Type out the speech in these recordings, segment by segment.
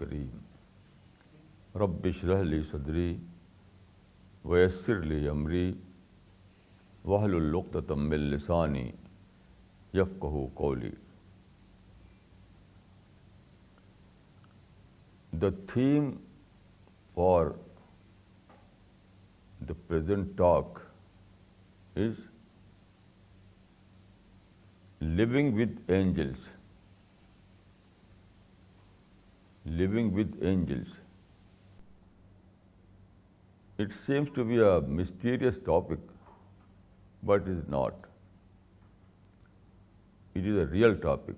الكريم رب اشرح لي صدري ويسر لي أمري واحلل عقدة من لساني يفقهوا قولي. The theme for the present talk is living with angels. Living with angels. It seems to be a mysterious topic, but it is not. It is a real topic.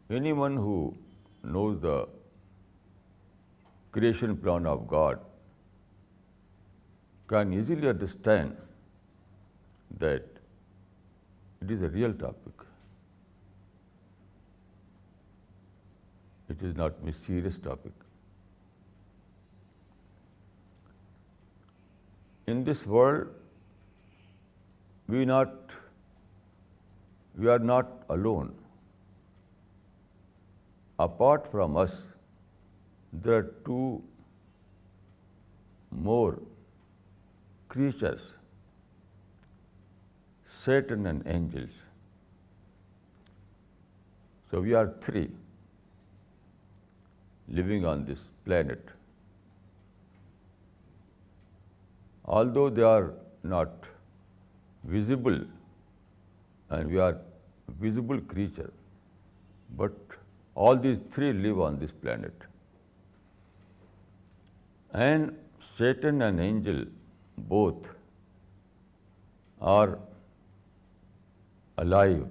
Anyone who knows the creation plan of God can easily understand that it is a real topic. It is not mysterious topic. In this world, we are not alone. Apart from us, there are two more creatures, Satan and angels. So we are three living on this planet. Although they are not visible and we are visible creature, but all these three live on this planet. And Satan and angel both are alive,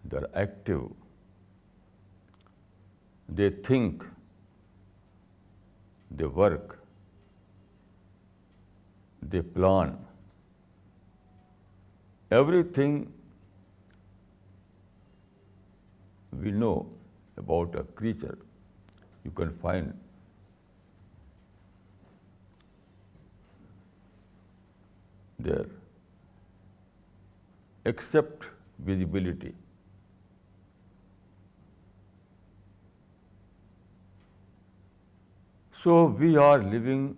they are active, they think, they work, they plan. Everything we know about a creature, you can find there, except visibility. So we are living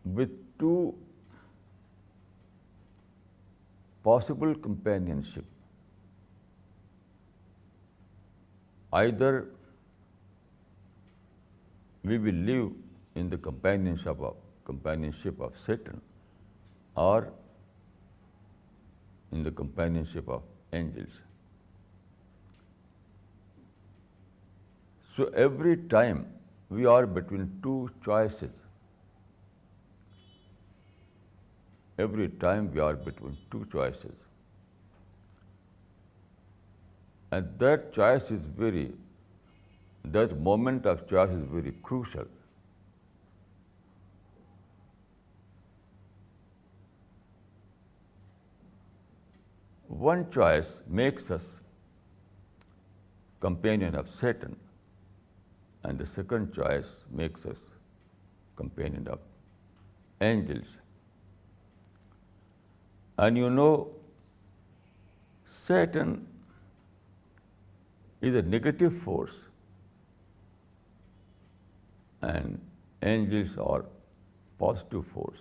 with two possible companionship. Either we will live in the companionship of Satan, or in the companionship of angels. So every time we are between two choices. Every time we are between two choices. And that moment of choice is very crucial. One choice makes us companion of Satan, and the second choice makes us companion of angels. And you know, Satan is a negative force, and angels are positive force.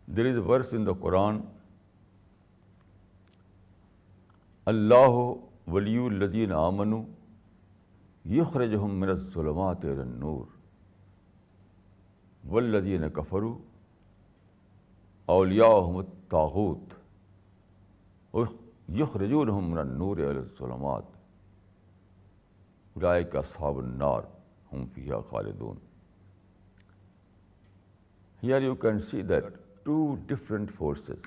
There is a verse in the Quran, Allahu waliyul ladina amanu yukhrijuhum minaz zulumati ilan nur walladina kafaru awliyahum at-taghut yukhrijunhum minan nur ilaz zulumat ulaika ashabun nar hum fiha khalidun. Here you can see that two different forces.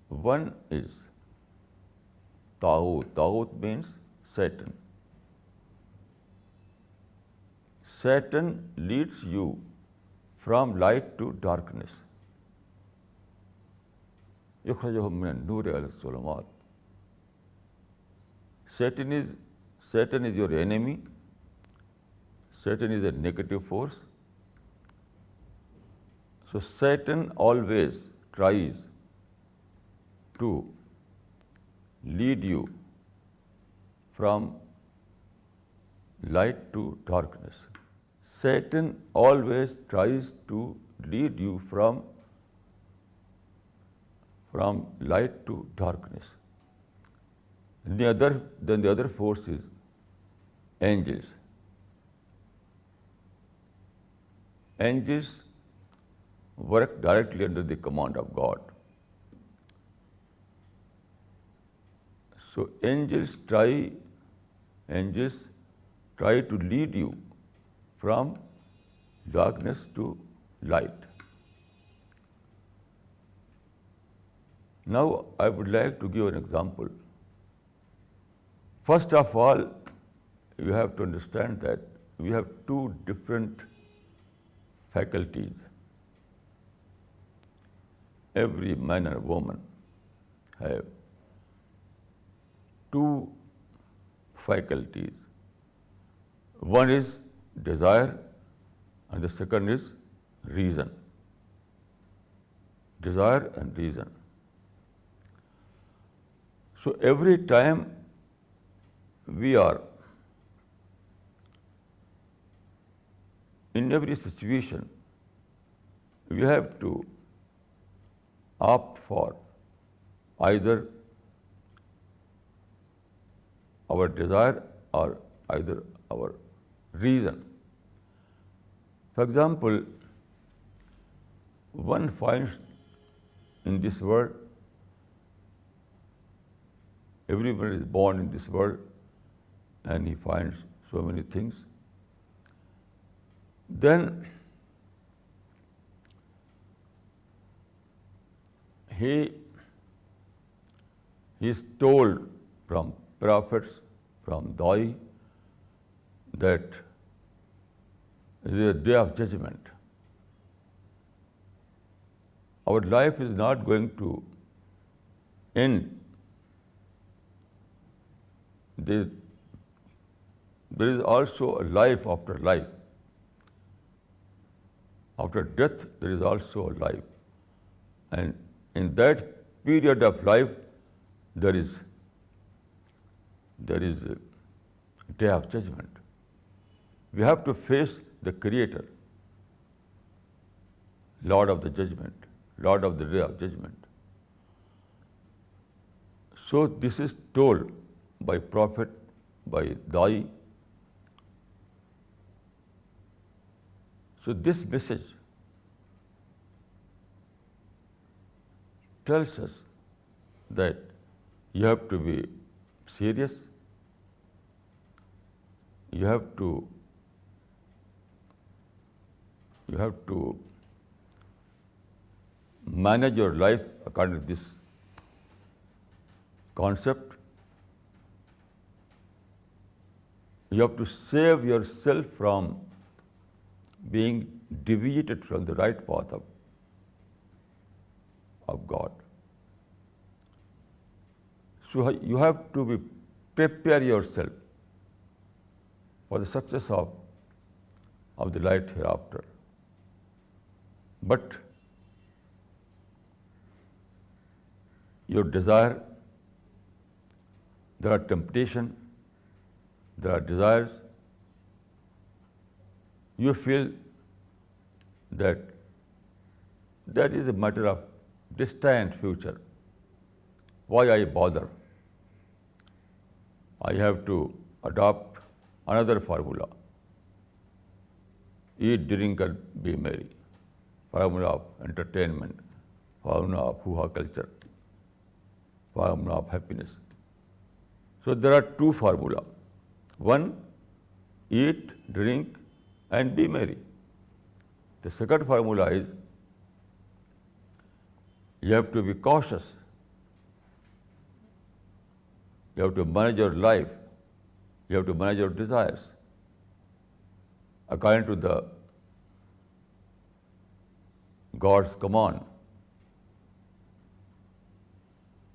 One is Taghut. Taghut means Satan. Satan leads you from light to darkness. يخرجهم من النور إلى الظلمات. Satan is your enemy Satan is a negative force. So Satan always tries to lead you from light to darkness. Satan always tries to lead you from light to darkness. Then the other force is angels. Angels work directly under the command of God. So angels try to lead you from darkness to light. Now I would like to give an example. First of all, you have to understand that we have two different faculties. Every man and woman have two faculties. One is desire and the second is reason. Desire and reason. So every time we are in every situation, we have to opt for either our desire or either our reason. For example, one finds in this world, everyone is born in this world and he finds so many things. Then he is told from prophets, from Dai, that it is a day of judgment. Our life is not going to end. There is also a life after life. After death, there is also a life. And in that period of life, there is a day of judgment. We have to face the Creator, Lord of the judgment, Lord of the day of judgment. So this is told by prophet, by Dai. So this message tells us that you have to be serious, you have to manage your life according to this concept. You have to save yourself from being deviated from the right path of God. So you have to prepare yourself for the success of the light hereafter. But your desire, there are temptation, there are desires. You feel that is a matter of distant future. Why I bother? I have to adopt another formula. Eat, drink and be merry. Formula of entertainment, formula of hoo-ha culture, formula of happiness. So there are two formulas. One, eat, drink and be merry. The second formula is you have to be cautious. You have to manage your life. You have to manage your desires according to the God's command.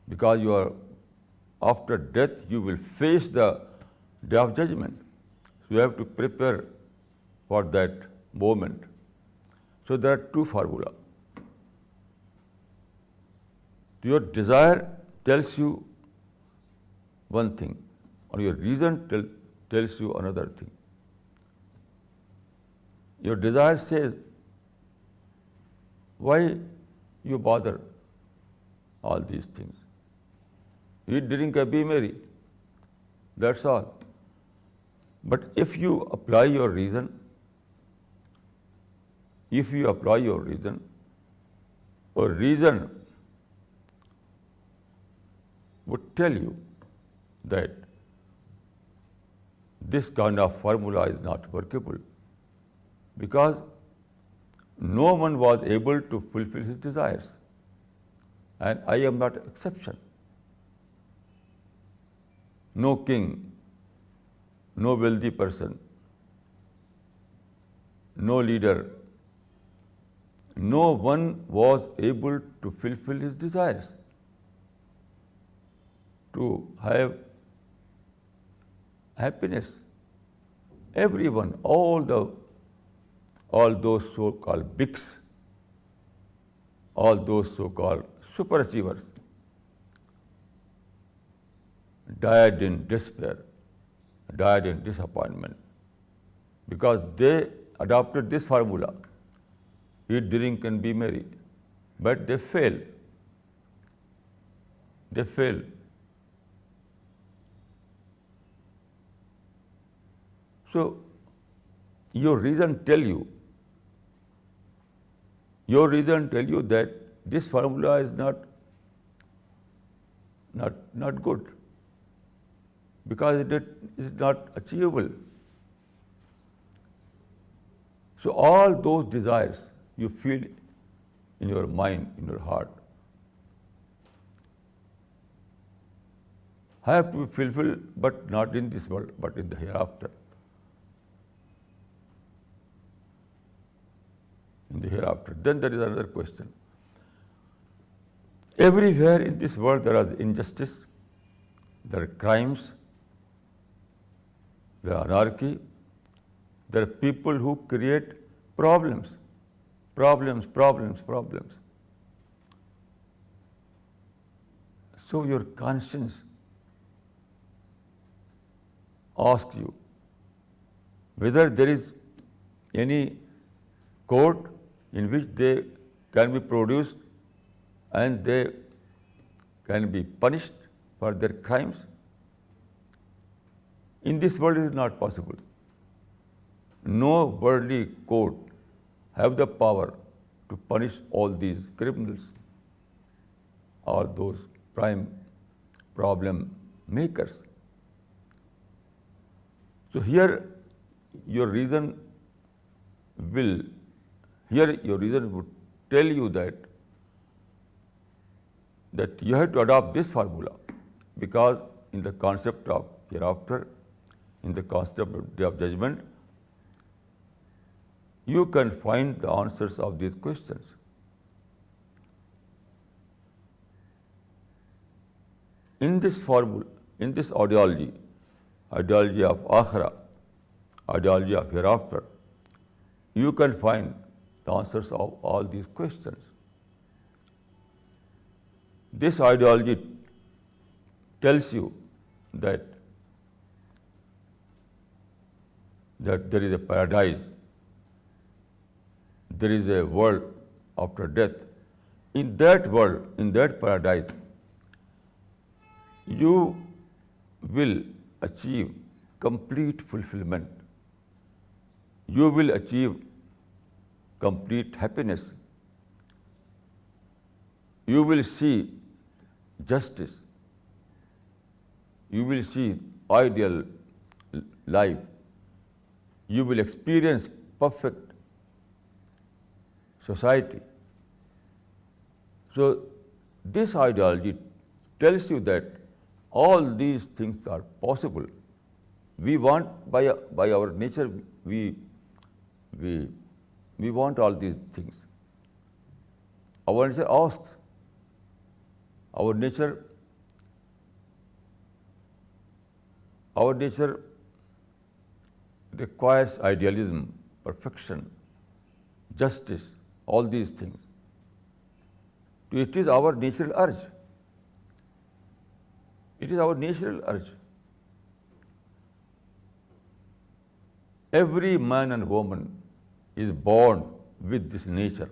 Because you are, after death, you will face the day of judgment. So you have to prepare for that moment. So there are two formulas. Your desire tells you one thing, or your reason tells you another thing. Your desire says, why you bother all these things? Eat, drink, and be merry. That's all. But if you apply your reason, or reason would tell you that this kind of formula is not workable, because no one was able to fulfill his desires, and I am not an exception. No king, no wealthy person, no leader, no one was able to fulfill his desires, to have happiness. Everyone, all those so-called bigs, all those so-called superachievers, died in despair, died in disappointment, because they adopted this formula: eat, drink, and be merry. But they failed. They failed. So your reason tell you that this formula is not good, because it is not achievable. So all those desires you feel in your mind, in your heart, have to be fulfilled, but not in this world, but in the hereafter. In the hereafter. Then there is another question. Everywhere in this world there is injustice, there are crimes, there are anarchy, there are people who create problems. So your conscience asks you whether there is any court in which they can be produced and they can be punished for their crimes. In this world it is not possible. No worldly court have the power to punish all these criminals or those prime problem makers. So here your reason would tell you that you have to adopt this formula, because in the concept of hereafter, in the concept of day of judgment, you can find the answers of these questions. In this formula, in this ideology of Akhira, ideology of hereafter, you can find the answers of all these questions. This ideology tells you that there is a paradise, there is a world after death. In that world, in that paradise, you will achieve complete fulfillment. You will achieve complete happiness. You will see justice. You will see ideal life. You will experience perfect society. So this ideology tells you that all these things are possible. We want, by our nature, we want all these things. Our nature asks. Our nature requires idealism, perfection, justice, all these things. It is our natural urge. It is our natural urge. Every man and woman is born with this nature.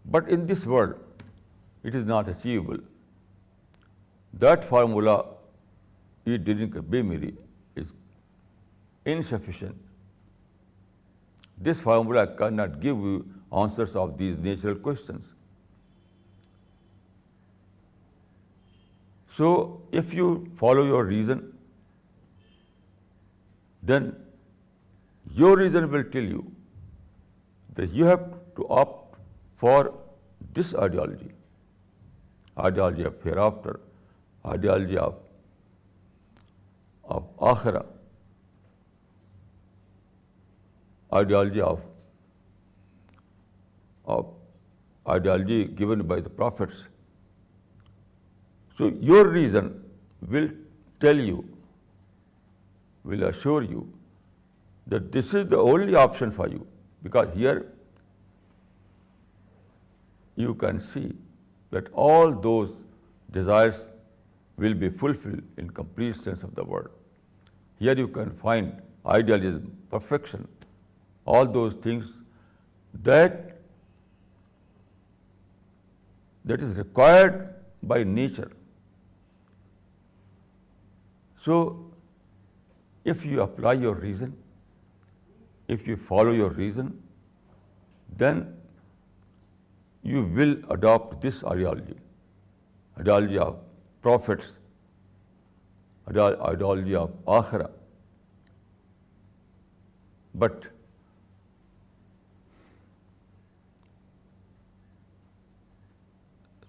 But in this world, it is not achievable. That formula, eat, drink, be merry, is insufficient. This formula cannot give you answers of these natural questions. So, if you follow your reason, then your reason will tell you that you have to opt for this ideology of hereafter, ideology of akhirah, ideology ideology given by the prophets. So your reason will tell you, will assure you that this is the only option for you, because here you can see that all those desires will be fulfilled in complete sense of the word. Here you can find idealism, perfection, all those things that is required by nature. So, if you apply your reason, if you follow your reason, then you will adopt this ideology of prophets, ideology of akhirah. But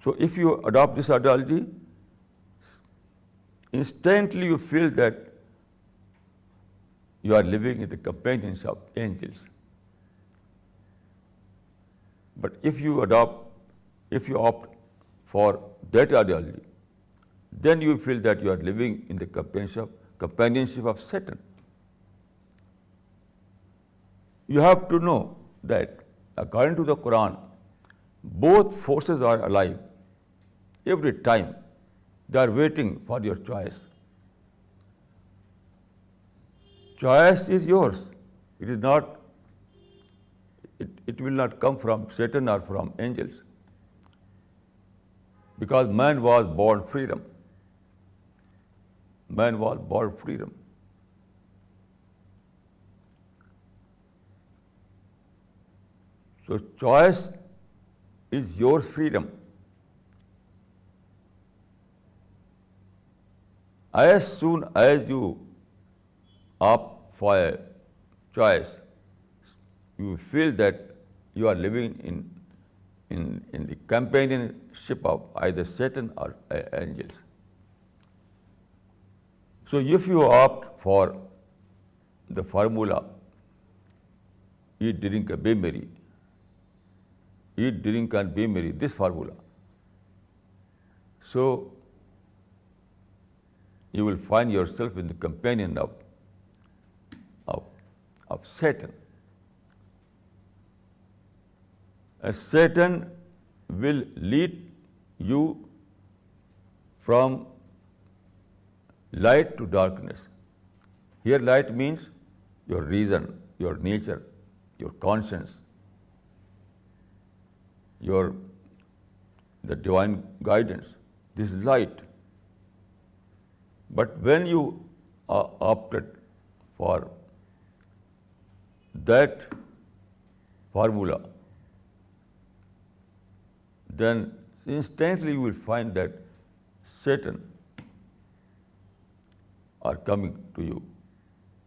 so if you adopt this ideology, instantly you feel that you are living in the companionship of angels. But if you opt for that ideology, then you feel that you are living in the companionship of Satan. You have to know that according to the Quran, both forces are alive. Every time they are waiting for your choice. Choice is yours. It is not. It will not come from Satan or from angels, because man was born freedom. Man was born freedom. So choice is your freedom. As soon as you opt for a choice, you feel that you are living in the companionship of either Satan or angels. So if you opt for the formula, eat, drink, and be merry, eat, drink, and be merry, this formula, so you will find yourself in the companion of Satan. And Satan will lead you from light to darkness. Here light means your reason, your nature, your conscience, the divine guidance. This is light. But when you opted for that formula, then instantly you will find that Satan are coming to you.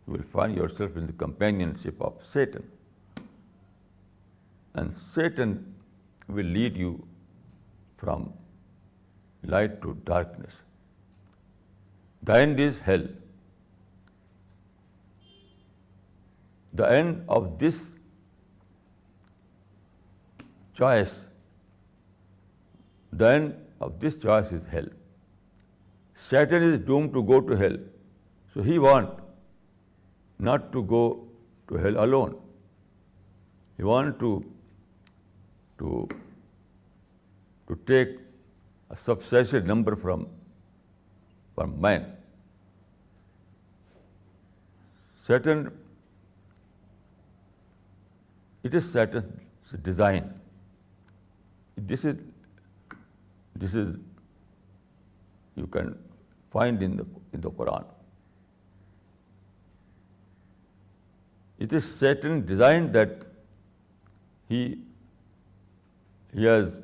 You will find yourself in the companionship of Satan. And Satan will lead you from light to darkness. The end is hell. The end of this choice, is hell. Satan is doomed to go to hell. So he wants not to go to hell alone. He wanted to take a substantial number from man. Satan, it is Satan's design. This is you can find in the Quran. It is Satan's design that he has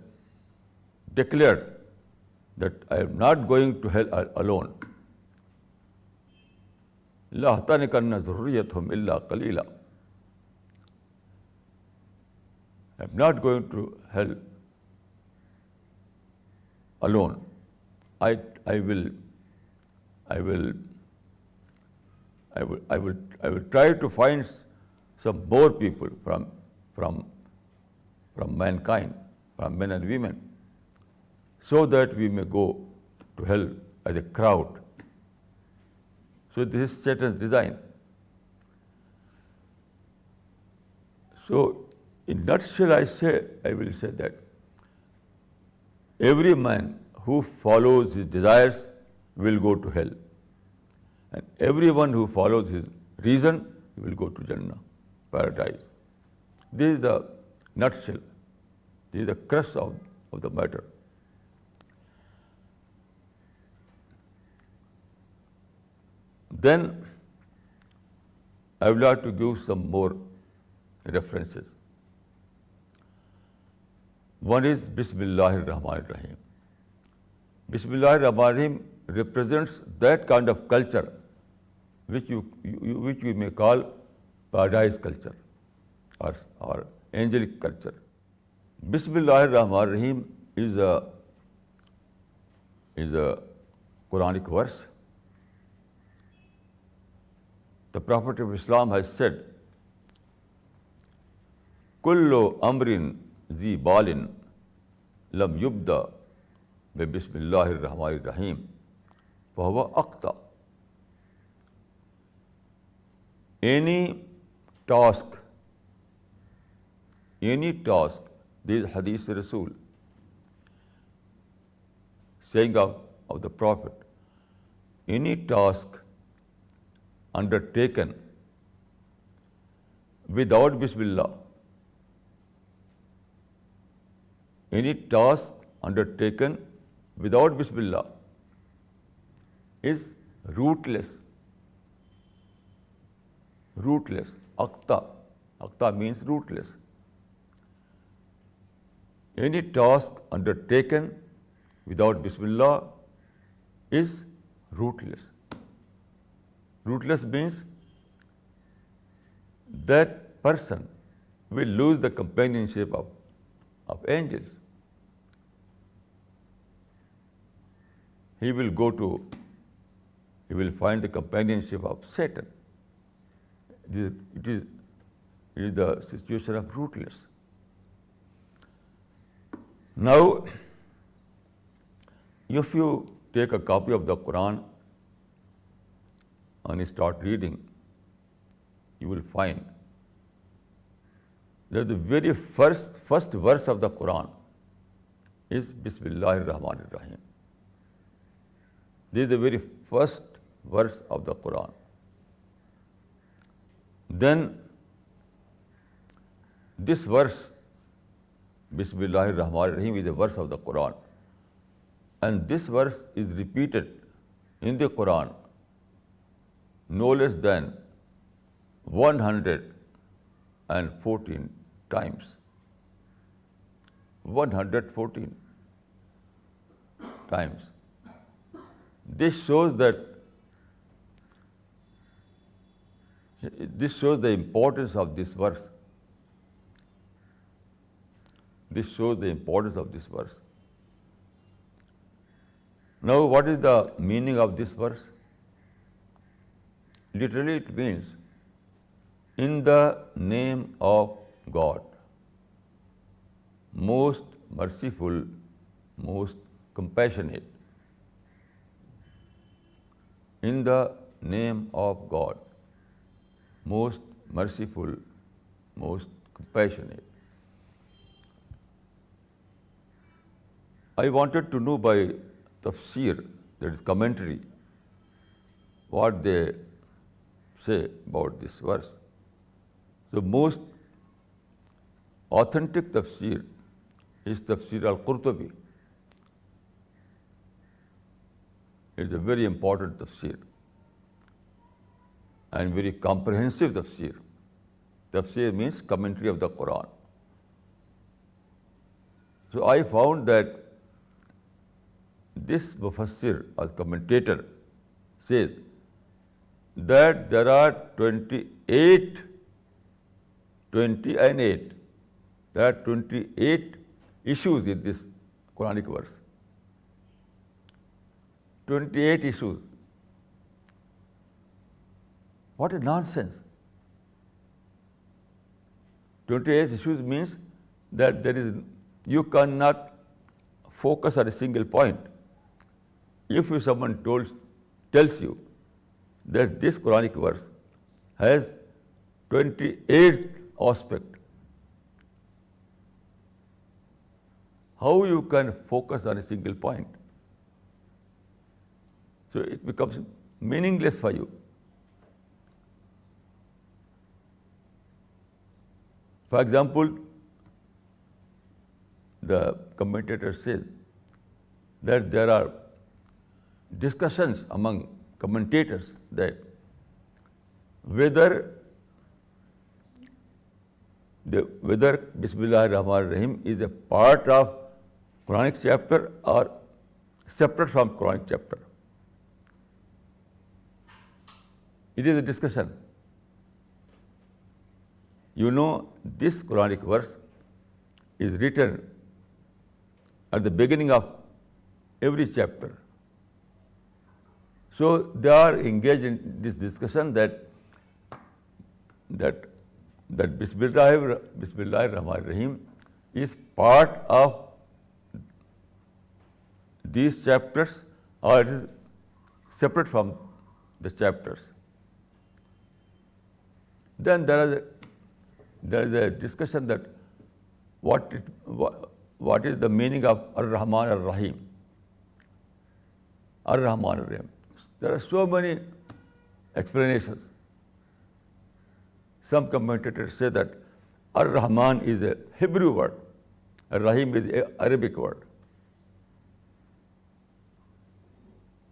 declared that I am not going to hell alone. لا تنكن ذريتهم إلا قليلا. I am not going to hell alone. I will try to find some more people from mankind, from men and women, so that we may go to hell as a crowd. So this is Satan's design. So in nutshell, I will say that every man who follows his desires will go to hell. And everyone who follows his reason will go to Jannah, paradise. This is the nutshell. This is the crux of the matter. Then I would like to give some more references. One is Bismillahir-Rahmanir-Rahim. Bismillahir-Rahmanir-Rahim represents that kind of culture which you may call paradise culture or angelic culture. Bismillahir-Rahmanir-Rahim is a Quranic verse. The Prophet of Islam has said, Kullu amrin zi balin lam yubda bi Bismillahir-Rahmanir-Rahim fahuwa aqta. Any task, this is Hadith Rasul, saying of the Prophet, any task undertaken without Bismillah, any task undertaken without Bismillah is rootless. Rootless. Aqta means rootless. Any task undertaken without Bismillah is rootless. Rootless means that person will lose the companionship of angels. He will find the companionship of Satan. It is the situation of rootless. Now, if you take a copy of the Quran and start reading, you will find that the very first verse of the Quran is Bismillahir-Rahmanir-Rahim. This is the very first verse of the Quran. Then this verse, Bismillahir-Rahmanir-Rahim, is a verse of the Quran. And this verse is repeated in the Quran no less than 114 times. 114 times. This shows the importance of this verse. This shows the importance of this verse. Now, what is the meaning of this verse? Literally, it means, in the name of God, most merciful, most compassionate. In the name of God, most merciful, most compassionate. I wanted to know by tafsir, that is commentary, what they say about this verse. The most authentic tafsir is tafsir al-Qurtubi. It is a very important tafsir and very comprehensive tafsir. Tafsir means commentary of the Quran. So I found that this mufassir, as commentator, says that there are 28, 20 and 8. There are 28 issues in this Quranic verse. 28 issues. What a nonsense. 28 issues means that you cannot focus on a single point. If someone tells you that this Quranic verse has 28 aspects, how you can focus on a single point? So it becomes meaningless for you. For example, the commentator says that there are discussions among commentators that whether Bismillah ar-Rahman ar-Rahim is a part of Quranic chapter or separate from Quranic chapter. It is a discussion. You know, this Quranic verse is written at the beginning of every chapter. So they are engaged in this discussion that Bismillah ar-Rahman ar-Rahim is part of these chapters or it is separate from the chapters. Then there is a discussion that what is the meaning of Ar-Rahman ar-Rahim. Ar-Rahman ar-Rahim. There are so many explanations. Some commentators say that Ar-Rahman is a Hebrew word, Ar-Rahim is an Arabic word.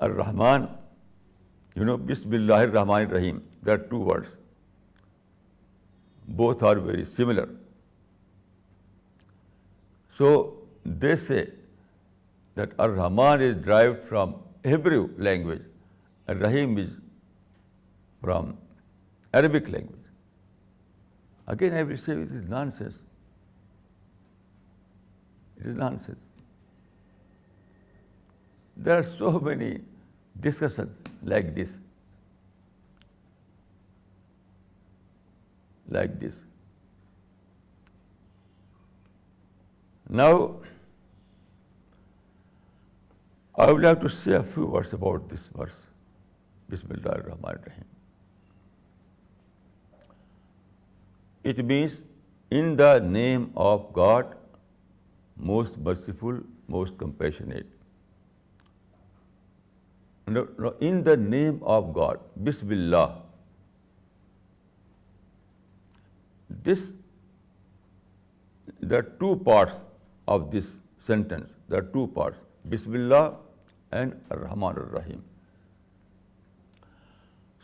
Ar-Rahman, Bismillah ar-Rahman ar-Rahim, there are two words. Both are very similar. So they say that Ar-Rahman is derived from Hebrew language, Ar-Rahim is from Arabic language. Again, I will say it is nonsense. It is nonsense. There are so many discussions like this. Now, I would like to say a few words about this verse, Bismillah ar-Rahman ar-Rahim. It means, in the name of God, most merciful, most compassionate. No, in the name of God, Bismillah. There are two parts of this sentence. There are two parts, Bismillah and Ar-Rahman ar-Rahim.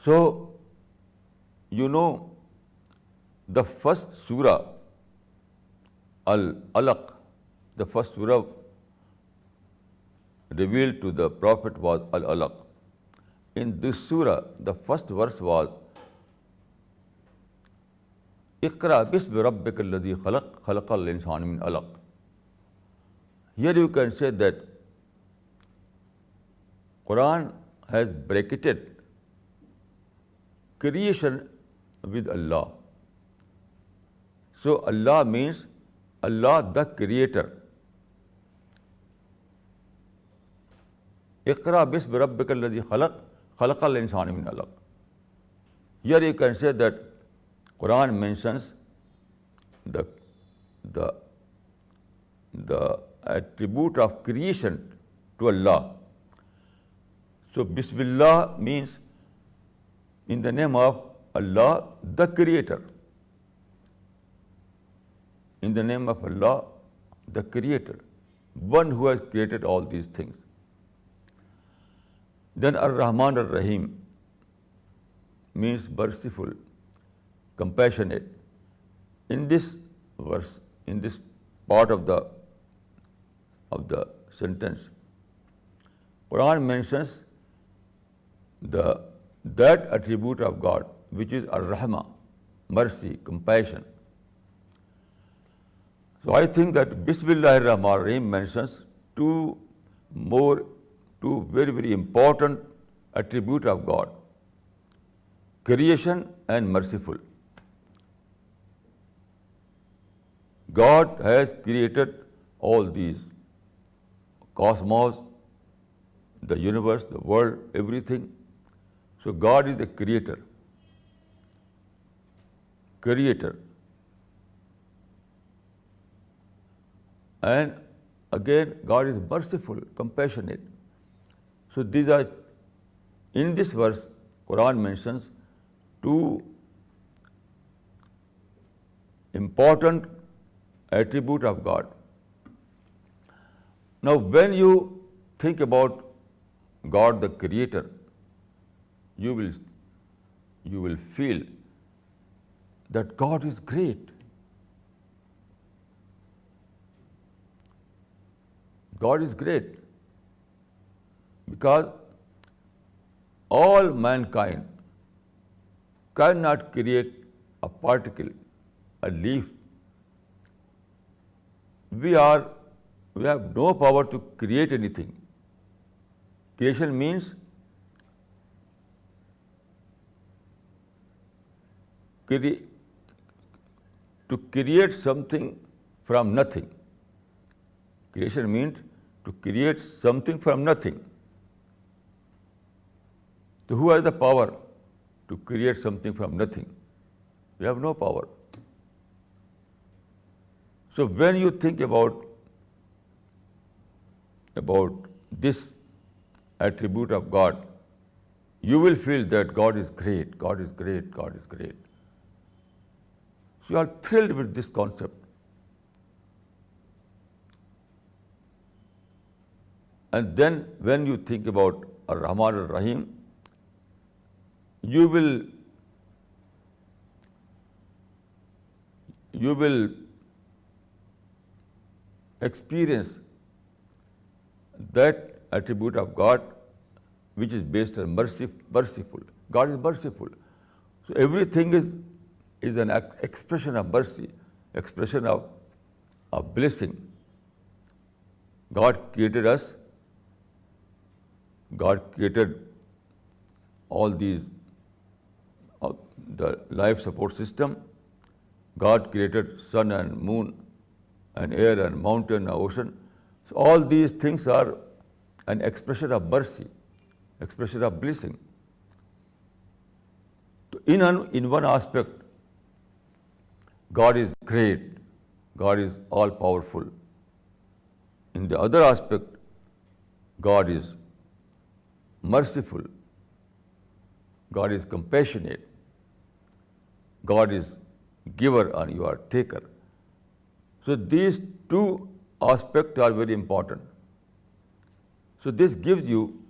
So, the first surah, Al-Alaq, the first surah revealed to the Prophet was Al-Alaq. In this surah, the first verse was Iqra bismi rabbika alladhi khalaq, khalaqal insana min alaq. Here you can say that Quran has bracketed creation with Allah. So Allah means Allah the Creator. Iqra bismi rabbika alladhi khalaq, khalaqal insana min alaq. Here you can say that Quran mentions the attribute of creation to Allah. So Bismillah means in the name of Allah, the Creator. In the name of Allah, the Creator, one who has created all these things. Then Ar-Rahman Ar-Rahim means merciful, compassionate. In this verse, in this part of the sentence, Quran mentions that attribute of God, which is Ar-Rahma, mercy, compassion. So I think that Bismillahir Rahmanir Rahim mentions two very, very important attributes of God: creation and merciful. God has created all these cosmos, the universe, the world, everything. So God is the creator. And again, God is merciful, compassionate. So these are, in this verse, Quran mentions two important attributes of God. Now, when you think about God the Creator, you will feel that God is great. God is great because all mankind cannot create a particle, a leaf. We have no power to create anything. Creation means to create something from nothing. Creation means to create something from nothing. So who has the power to create something from nothing? We have no power. So when you think about this attribute of God, you will feel that God is great, God is great, God is great. So you are thrilled with this concept. And then when you think about Ar-Rahman Ar-Rahim, you will experience that attribute of God which is based on merciful. God is merciful. So everything is an expression of mercy, expression of blessing. God created us. God created all these, the life support system. God created sun and moon and air and mountain and ocean. So all these things are an expression of mercy, expression of blessing. So in one aspect, God is great, God is all powerful. In the other aspect, God is merciful, God is compassionate, God is giver and you are taker. So these two aspects are very important. So this gives you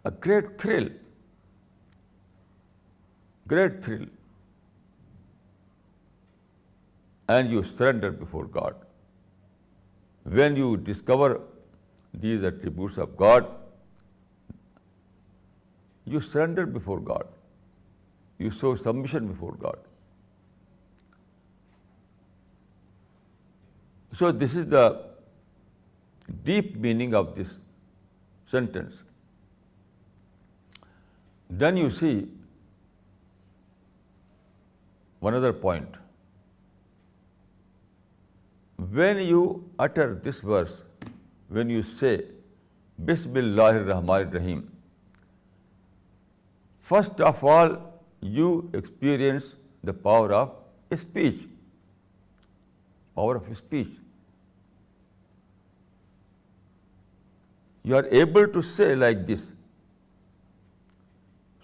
a great thrill. And you surrender before God. When you discover these attributes of God, you surrender before God. You show submission before God. So this is the deep meaning of this sentence. Then you see one other point. When you utter this verse, when you say Bismillahir Rahmanir Rahim, first of all, you experience the power of speech. Power of speech. You are able to say like this.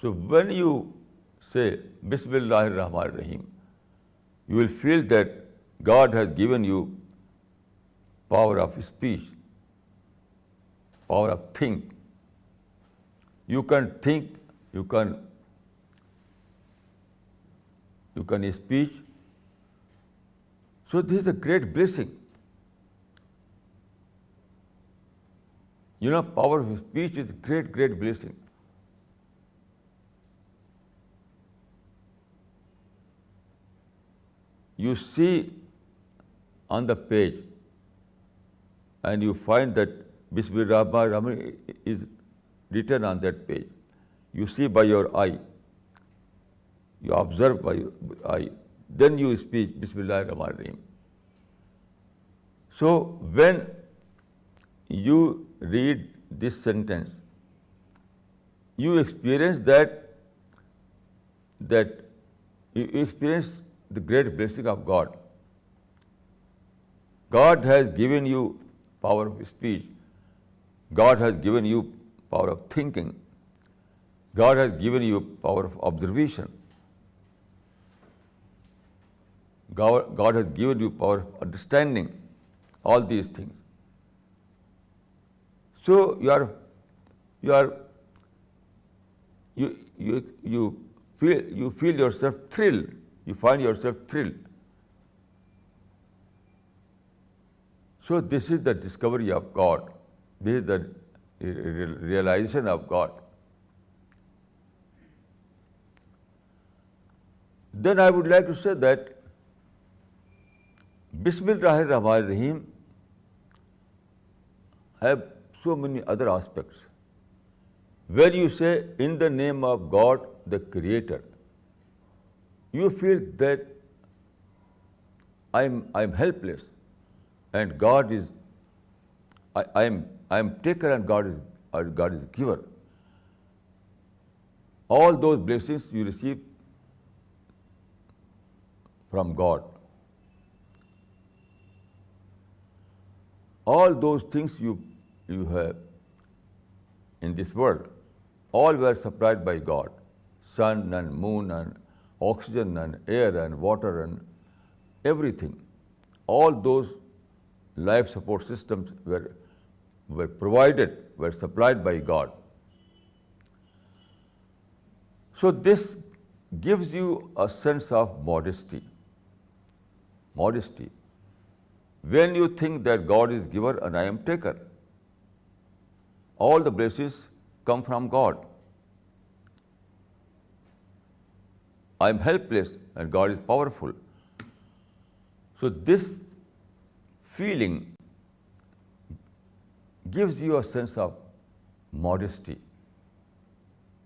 So when you say Bismillahir Rahmanir Rahim, you will feel that God has given you power of speech, power of think. You can think, you can speak. So this is a great blessing. Power of speech is a great, great blessing. You see on the page and you find that Bismillahir is written on that page. You see by your eye. You observe by your eye. Then you speak Bismillahir. So when you read this sentence, you experience that you experience the great blessing of God. God has given you power of speech. God has given you power of thinking. God has given you power of observation. God has given you power of understanding. All these things. So you feel yourself thrilled. You find yourself thrilled. So this is the discovery of God. This is the realization of God. Then I would like to say that Bismillahir Rahmanir Rahim have so many other aspects. When you say in the name of God, the Creator, you feel that I'm helpless, and God is I am taker, and God is giver. All those blessings you receive from God. All those things you have in this world, all were supplied by God. Sun and moon and oxygen and air and water and everything. All those life support systems were provided, were supplied by God. So this gives you a sense of modesty. Modesty. When you think that God is giver and I am taker, all the blessings come from God. I am helpless and God is powerful. So this feeling gives you a sense of modesty.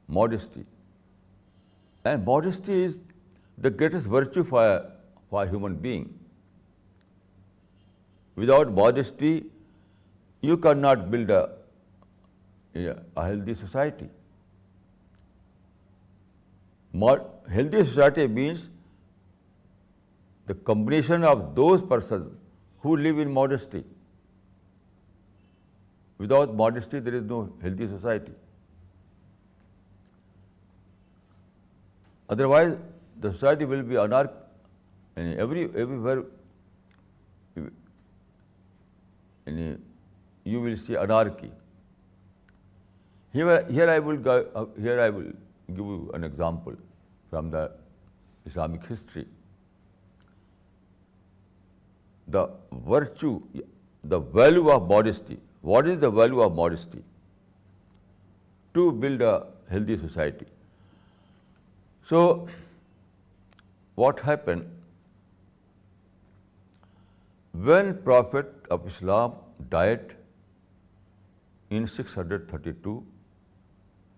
Modesty. And modesty is the greatest virtue for a human being. Without modesty, you cannot build a healthy society. Healthy society means the combination of those persons who live in modesty. Without modesty, there is no healthy society. Otherwise, the society will be anarchic. Everywhere you will see anarchy. Here I will give you an example from the Islamic history. The virtue, the value of modesty. What is the value of modesty? To build a healthy society. So, what happened? When Prophet of Islam died in 632,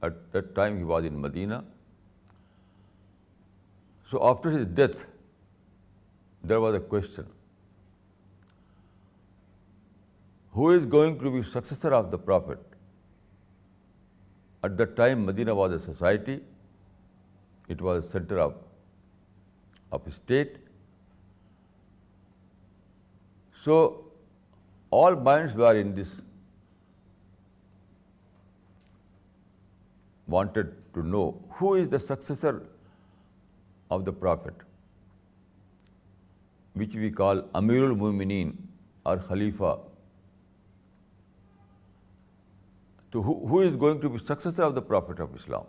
at that time he was in Medina. So after his death, there was a question. Who is going to be successor of the Prophet? At that time, Medina was a society. It was a center of of state. So all minds were in this, wanted to know who is the successor of the Prophet, which we call Amirul Mu'mineen or Khalifa. So who is going to be successor of the Prophet of Islam?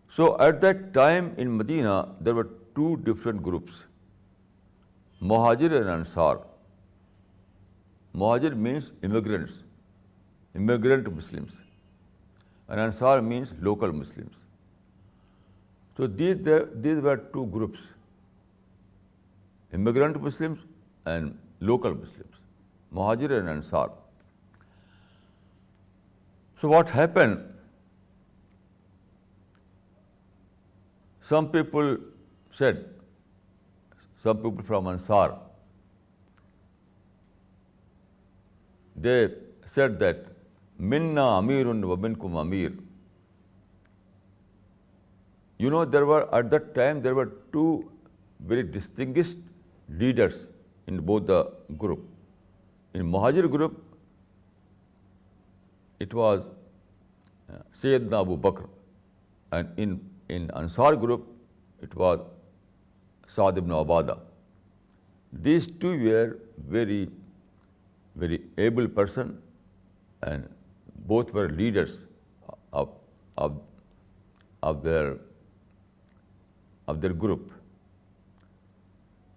So at that time in Medina, there were two different groups, Muhajir and Ansar. Muhajir means immigrants, immigrant Muslims, and Ansar means local Muslims. So these were two groups, immigrant Muslims and local Muslims, Muhajir and Ansar. So what happened? Some people said, some people from Ansar, they said that minna amirun wa minkum amir. You know, at that time there were two very distinguished leaders in both the group. In Muhajir group, it was Sayyidina Abu Bakr, and in Ansar group, it was Sa'd ibn Ubadah. These two were very, very able person, and both were leaders of their group,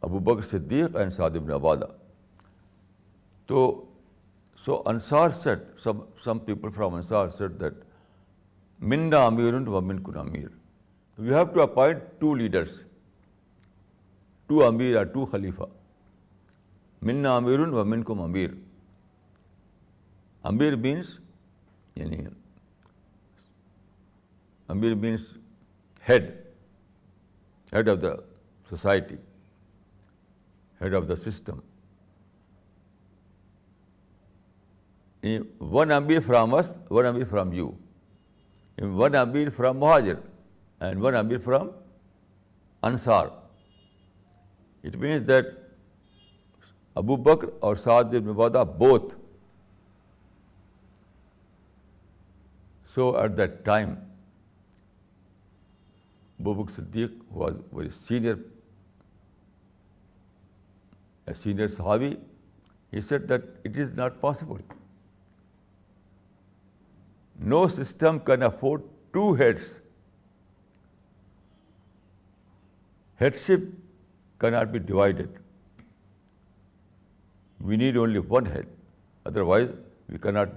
Abu Bakr Siddiq and Sa'd ibn Ubadah. So Ansar said, some people from Ansar said that minna amirun wa minkum amir. We have to appoint two leaders, two amir or two khalifa. Minna amirun wa minkum amir. Amir means head of the society, head of the system. One Amir from us, one Amir from you. One Amir from Muhajir and one Amir from Ansar. It means that Abu Bakr or Sa'd ibn Ubadah both. So at that time, Abu Bakr Siddiq was very senior, a senior Sahabi. He said that it is not possible. No system can afford two heads. Headship cannot be divided. We need only one head. Otherwise, we cannot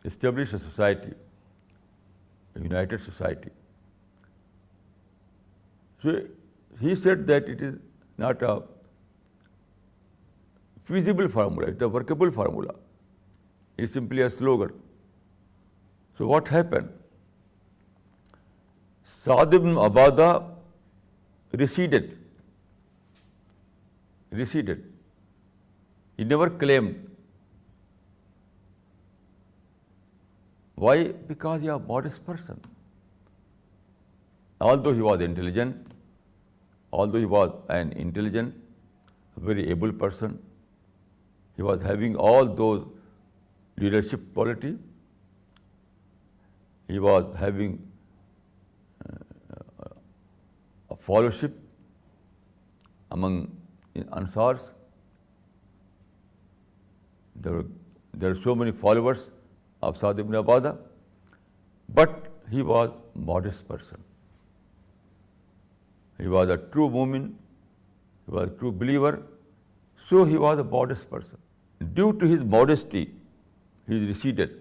establish a society, a united society. So he said that it is not a feasible formula, it is a workable formula. It is simply a slogan. So what happened? Sa'd ibn Ubadah receded. He never claimed. Why? Because he was a modest person. Although he was intelligent, although he was an intelligent, very able person, he was having all those leadership qualities. He was having a fellowship among Ansars. There are so many followers of Sa'd ibn Ubadah, but he was a modest person. He was a true mu'min, he was a true believer, so he was a modest person. Due to his modesty, he receded.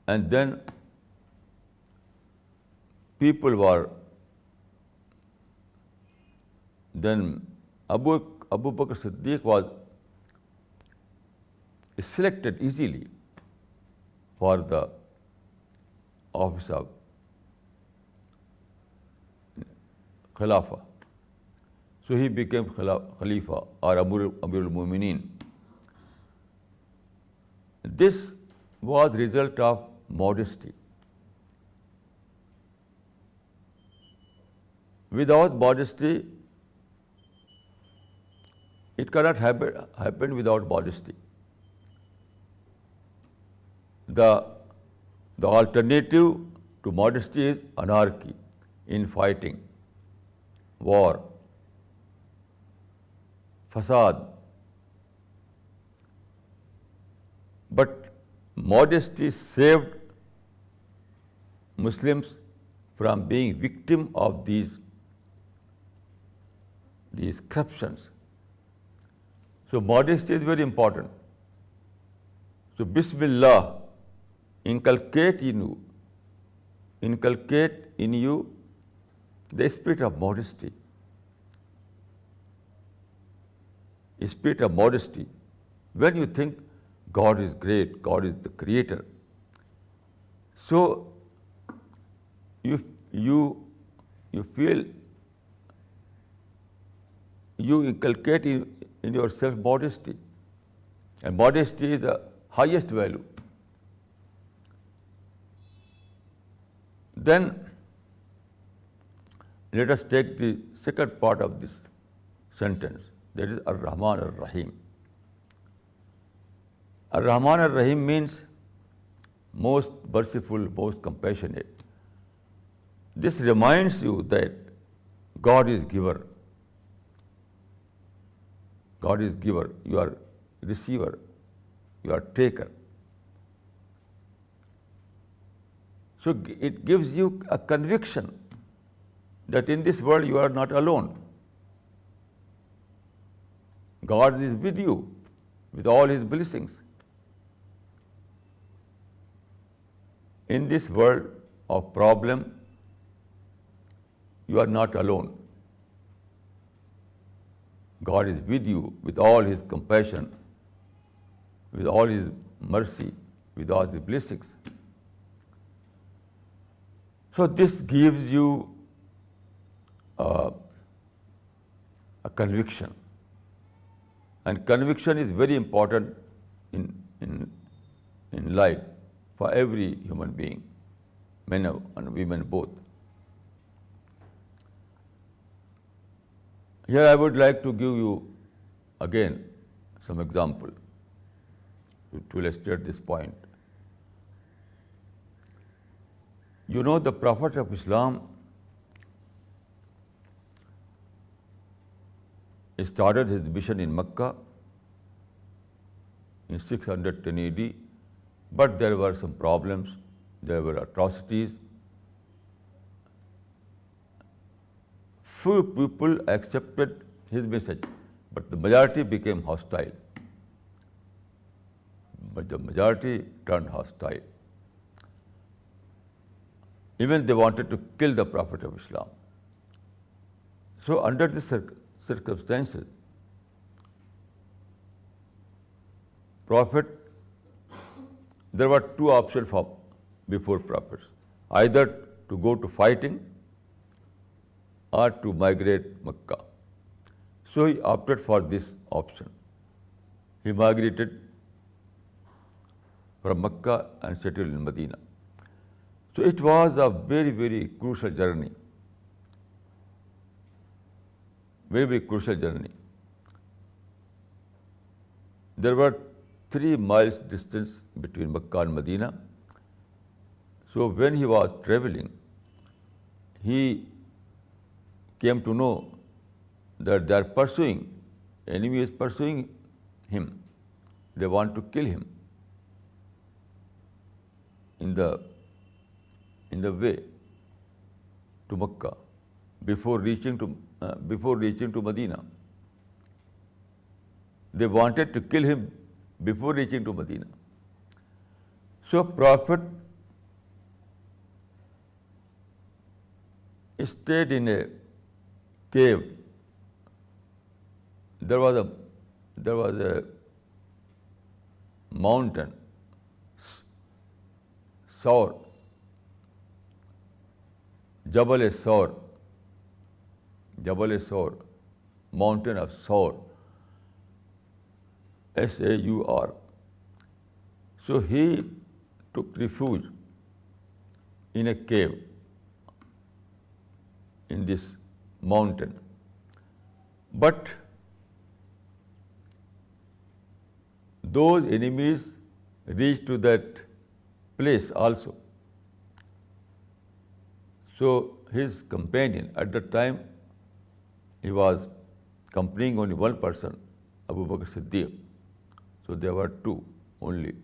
And then Abu Bakr Siddiq was selected easily for the office of Khalifa. So he became Khalifa or Amirul Mu'mineen. This was the result of modesty. without modesty, it cannot happen without modesty. The alternative to modesty is anarchy, infighting, war, fasad. But modesty saved Muslims from being victim of these corruptions. So modesty is very important. So Bismillah, inculcate in you the spirit of modesty. Spirit of modesty. When you think God is great, God is the creator, so you feel, you inculcate in yourself modesty, and modesty is the highest value. Then let us take the second part of this sentence, that is Ar-Rahman Ar-Rahim. Ar-Rahman Ar-Rahim means most merciful, most compassionate. This reminds you that God is giver. God is giver, you are receiver, you are taker. So it gives you a conviction that in this world you are not alone. God is with you with all His blessings. In this world of problem, you are not alone. God is with you with all His compassion, with all His mercy, with all His blessings. So this gives you a conviction. And conviction is very important in life for every human being, men and women both. Here I would like to give you again some example to illustrate this point. You know, the Prophet of Islam started his mission in Mecca in 610 AD, but there were some problems, there were atrocities. Few people accepted his message, but the majority became hostile. But the majority turned hostile. Even they wanted to kill the Prophet of Islam. So under these circumstances, there were two options before prophets, either to go to fighting or to migrate Mecca. So he opted for this option. He migrated from Mecca and settled in Medina. So it was a very, very crucial journey. Very, very crucial journey. There were 3 miles distance between Mecca and Medina. So when he was traveling, he came to know that they are pursuing, enemy is pursuing him. They want to kill him in the way to Mecca before reaching to Medina. They wanted to kill him before reaching to Medina. So Prophet stayed in a cave. There was a mountain, Saur, Jabal-e-Saur, mountain of Saur, S-A-U-R. So he took refuge in a cave in this mountain. But those enemies reached to that place also. So his companion, at that time, he was accompanying only one person, Abu Bakr Siddiq. So there were two only.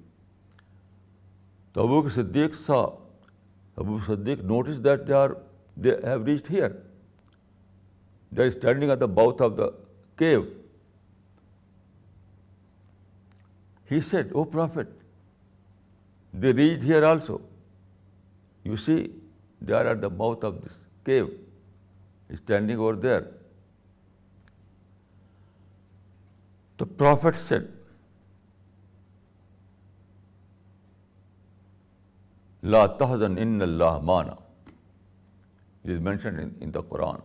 So Abu Bakr Siddiq saw, Abu Bakr Siddiq noticed that they have reached here. They are standing at the mouth of the cave. He said, "O Prophet, they reached here also. You see, they are at the mouth of this cave, standing over there." The Prophet said, "La tahzan inna Allah mana." It is mentioned in the Quran.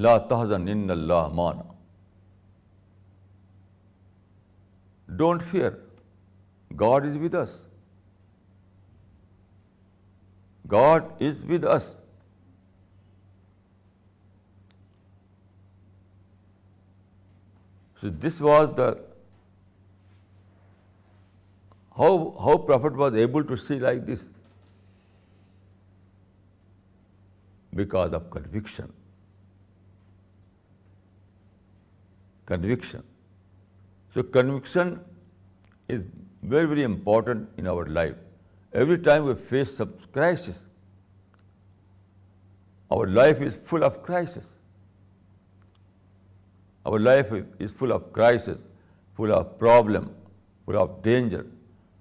La tahzan inna Allah mana. Don't fear. God is with us. God is with us. So this was the how Prophet was able to see like this, because of conviction. Conviction. So conviction is very, very important in our life. Every time we face some crisis, our life is full of crisis. Our life is full of crisis, full of problem, full of danger,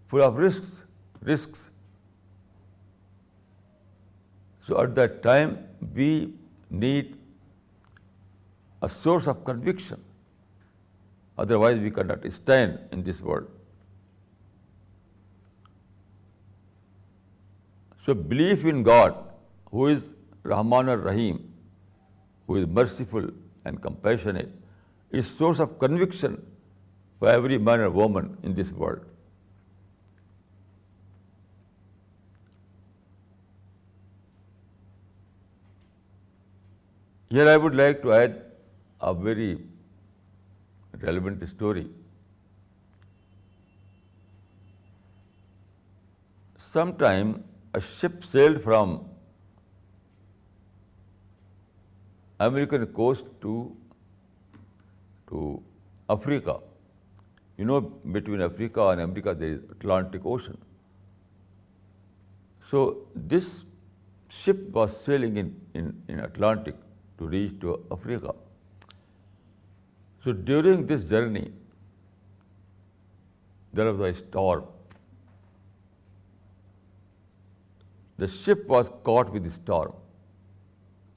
full of risks. So at that time, we need a source of conviction. Otherwise, we cannot stand in this world. So belief in God, who is Rahman ar-Rahim, who is merciful and compassionate, is source of conviction for every man or woman in this world. Here I would like to add a very relevant story. Sometime a ship sailed from American coast to Africa. You know, between Africa and America there is Atlantic Ocean. So this ship was sailing in Atlantic to reach to Africa. So during this journey, there was a storm. The ship was caught with the storm.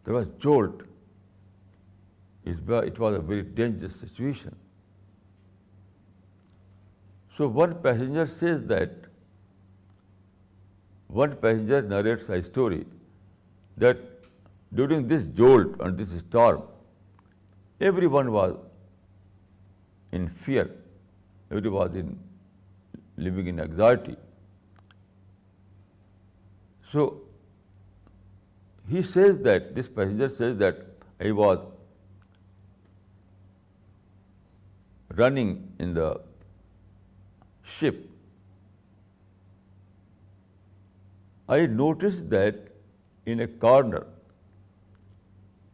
There was jolt. It was a very dangerous situation. So one passenger narrates a story that during this jolt and this storm, everyone was in fear. Everyone was living in anxiety. So this passenger says that he was running in the ship. I noticed that in a corner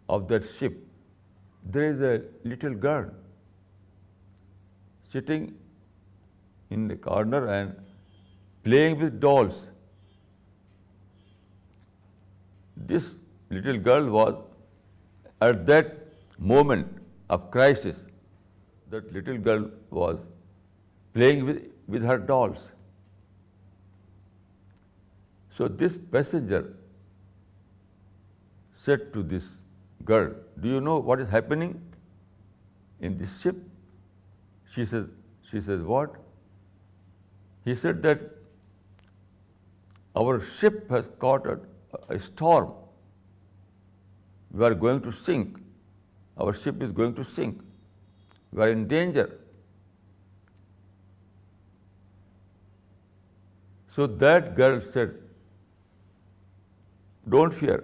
of that ship, there is a little girl sitting in the corner and playing with dolls. This little girl was, at that moment of crisis, that little girl was playing with her dolls. So this passenger said to this girl, "Do you know what is happening in this ship?" She says, "What?" He said that our ship has caught a storm. We are going to sink. Our ship is going to sink. We are in danger. So that girl said, "Don't fear.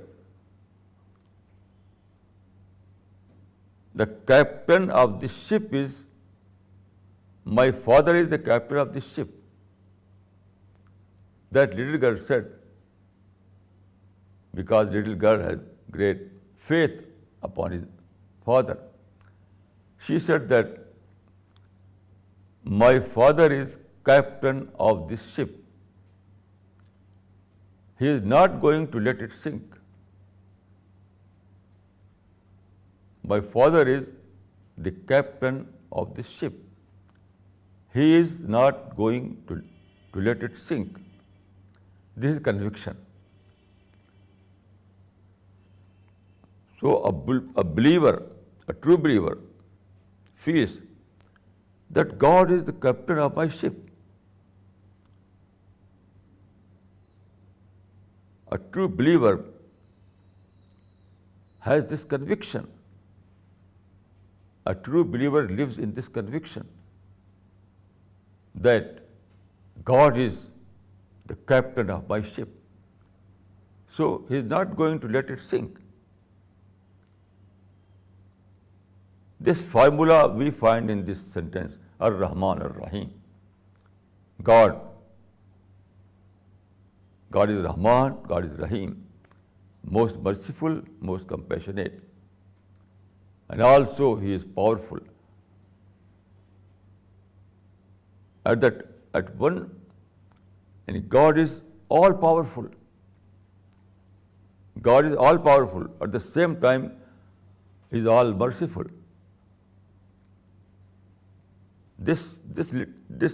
the captain of the ship is, my father is the captain of the ship. That little girl said, because little girl has great faith upon his father, she said that my father is captain of this ship. He is not going to let it sink. My father is the captain of this ship. He is not going to let it sink. This is conviction. So a believer, a true believer, feels that God is the captain of my ship. A true believer has this conviction. A true believer lives in this conviction that God is the captain of my ship. So he is not going to let it sink. This formula we find in this sentence, Ar-Rahman Ar-Rahim. God is Rahman, God is Rahim, most merciful, most compassionate. And also He is powerful. And God is all powerful. God is all powerful. At the same time, He is all merciful. This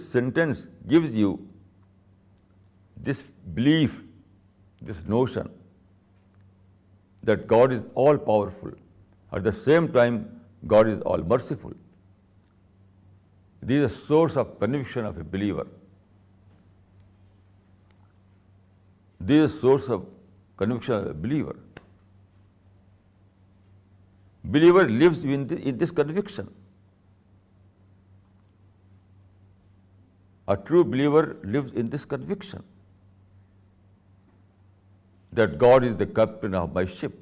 sentence gives you this belief, this notion that God is all powerful. At the same time, God is all merciful. This is a source of conviction of a believer. This is a source of conviction of a believer. Believer lives in this conviction. A true believer lives in this conviction that God is the captain of my ship.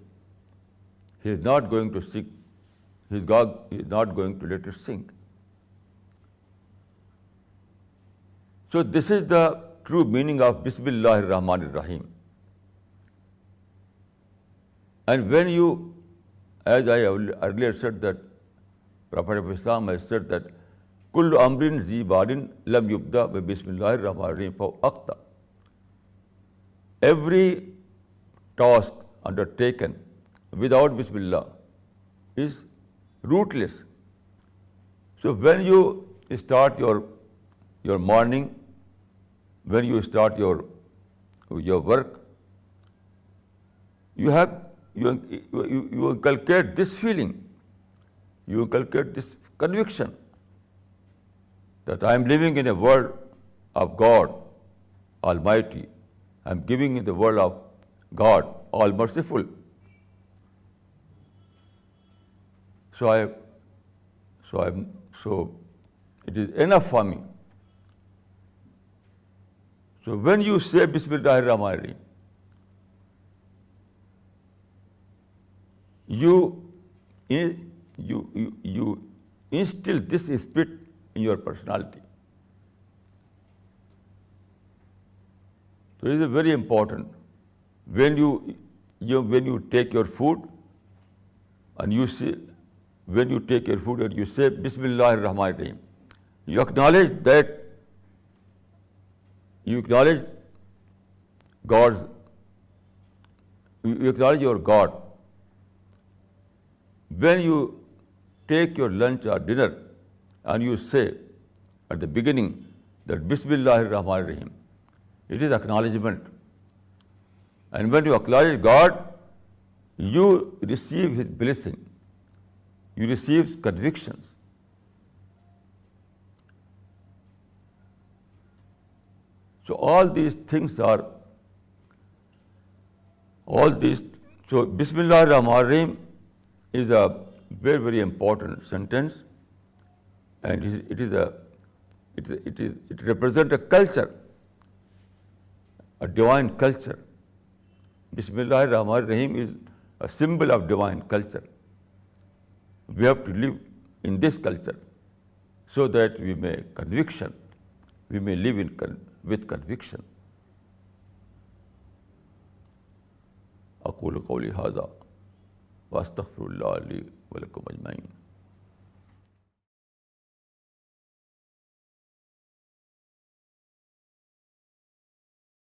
He is not going to sink. He is not going to let it sink. So this is the true meaning of Bismillahir Rahmanir Rahim. And when you, as I earlier said, that Prophet of Islam has said that Kullu amrin zi barin lam yubda bi Bismillahir Rahmanir Rahim fa aqta. Every task undertaken without Bismillah is rootless. So when you start your morning, when you start your work, you inculcate this feeling, you inculcate this conviction that I am living in a world of God Almighty. I am living in the world of God all merciful. So it is enough for me. So when you say Bismillahir Rahmanir Rahim, you instill this spirit in your personality. So it is very important. When you take your food and you say, when you take your food and you say Bismillahir Rahmanir Rahim, you acknowledge that, you acknowledge your God. When you take your lunch or dinner and you say at the beginning that Bismillahir Rahmanir Rahim, it is acknowledgement. And when you acknowledge God, you receive His blessing. You receive convictions. So all these things are, so Bismillahir Rahmanir Rahim is a very, very important sentence, and it represents a culture, a divine culture. Bismillahir Rahmanir Rahim is a symbol of divine culture. We have to live in this culture so that we may live with conviction. أقول قولي هذا وأستغفر الله لي ولكم أجمعين.